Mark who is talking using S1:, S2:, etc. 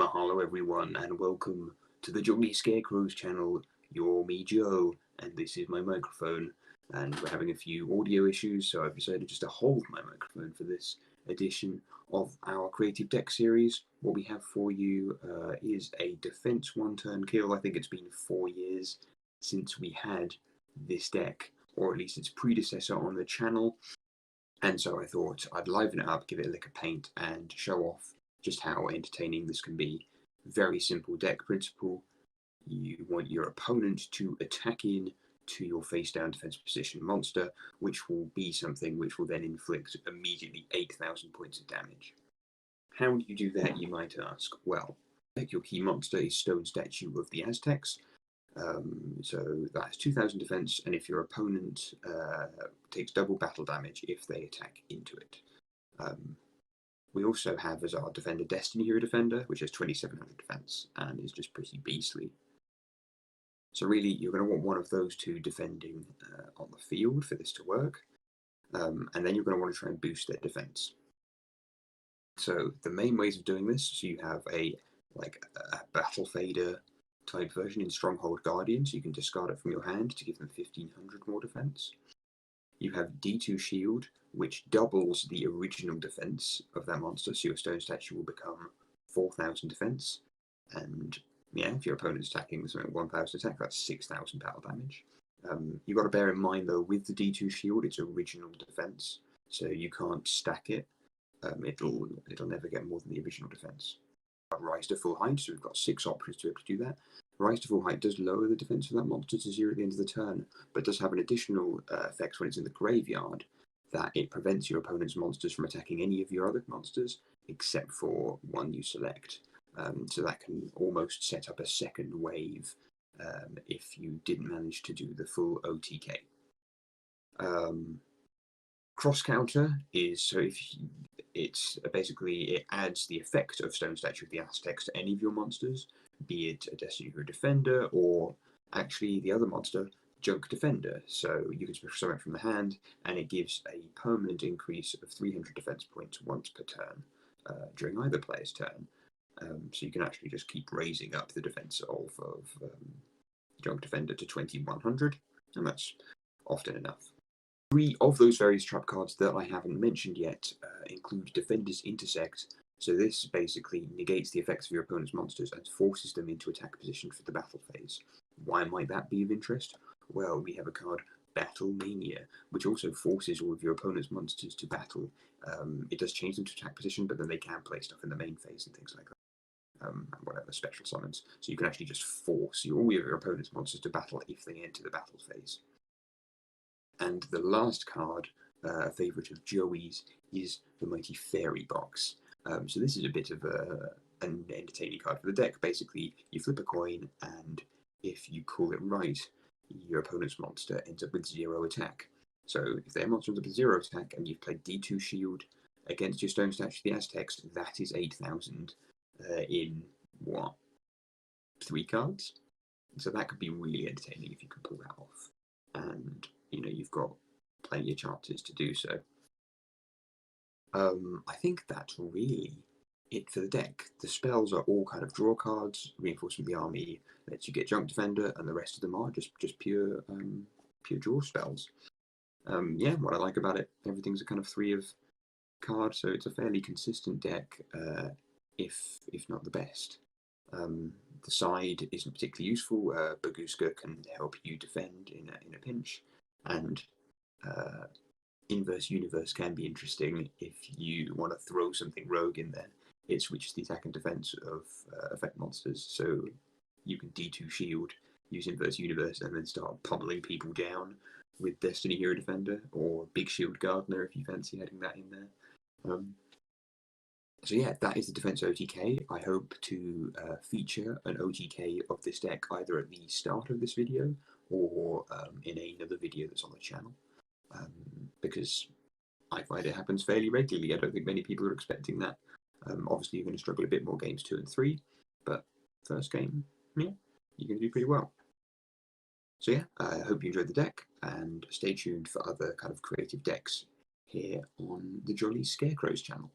S1: Mahalo everyone, and welcome to the Jolly Scarecrows channel. You're me, Joe, and this is my microphone. And we're having a few audio issues, so I've decided just to hold my microphone for this edition of our Creative Deck series. What we have for you is a defense one-turn kill. I think it's been 4 years since we had this deck, or at least its predecessor on the channel. And so I thought I'd liven it up, give it a lick of paint, and show off just how entertaining this can be. Very simple deck principle. You want your opponent to attack in to your face down defensive position monster, which will be something which will then inflict immediately 8,000 points of damage. How do you do that, you might ask? Well, your key monster is Stone Statue of the Aztecs. So that has 2,000 defense, and if your opponent takes double battle damage if they attack into it. We also have as our defender Destiny Hero Defender, which has 2,700 defense and is just pretty beastly. So really, you're going to want one of those two defending on the field for this to work, and then you're going to want to try and boost their defense. So the main ways of doing this, so you have a battle fader type version in Stronghold Guardian, so you can discard it from your hand to give them 1,500 more defense. You have D2 Shield, which doubles the original defense of that monster, so your Stone Statue will become 4,000 defense. And yeah, if your opponent's attacking with something 1,000 attack, that's 6,000 battle damage. You've got to bear in mind though, with the D2 Shield, it's original defense, so you can't stack it. It'll never get more than the original defense. Rise to Full Height, so we've got 6 options to be able to do that. Rise to Full Height does lower the defense of that monster to 0 at the end of the turn, but does have an additional effect when it's in the graveyard, that it prevents your opponent's monsters from attacking any of your other monsters, except for one you select. So that can almost set up a second wave if you didn't manage to do the full OTK. Cross counter is, so if it's basically, it adds the effect of Stone Statue of the Aztecs to any of your monsters, be it a Destiny Hero Defender or actually the other monster, Junk Defender. So you can special summon it from the hand, and it gives a permanent increase of 300 defense points once per turn during either player's turn. So you can actually just keep raising up the defense of Junk Defender to 2,100, and that's often enough. 3 of those various trap cards that I haven't mentioned yet include Defender's Intersect. So this basically negates the effects of your opponent's monsters and forces them into attack position for the battle phase. Why might that be of interest? Well, we have a card, Battle Mania, which also forces all of your opponent's monsters to battle. It does change them to attack position, but then they can play stuff in the main phase and things like that. And whatever, special summons. So you can actually just force all of your opponent's monsters to battle if they enter the battle phase. And the last card, a favourite of Joey's, is the Mighty Fairy Box. So this is a bit of an entertaining card for the deck. Basically, you flip a coin, and if you call it right, your opponent's monster ends up with 0 attack. So if their monster ends up with 0 attack, and you've played D2 Shield against your Stone Statue of the Aztecs, that is 8,000 in, what, 3 cards? So that could be really entertaining if you can pull that off. And you know, you've got plenty of chances to do so. I think that's really it for the deck. The spells are all kind of draw cards. Reinforcement of the Army lets you get Junk Defender, and the rest of them are just pure draw spells. Yeah, what I like about it, everything's a kind of 3 of card, so it's a fairly consistent deck, if not the best. The side isn't particularly useful. Baguska can help you defend in a pinch, and Inverse Universe can be interesting if you want to throw something rogue in there. It switches the attack and defense of effect monsters, so you can D2 Shield, use Inverse Universe, and then start pummeling people down with Destiny Hero Defender, or Big Shield Gardener if you fancy adding that in there. So yeah, that is the Defense OTK. I hope to feature an OTK of this deck either at the start of this video or in another video that's on the channel, because I find it happens fairly regularly. I don't think many people are expecting that. Obviously you're going to struggle a bit more games 2 and 3, but first game, yeah, you're going to do pretty well. So yeah, I hope you enjoyed the deck, and stay tuned for other kind of creative decks here on the Jolly Scarecrows channel.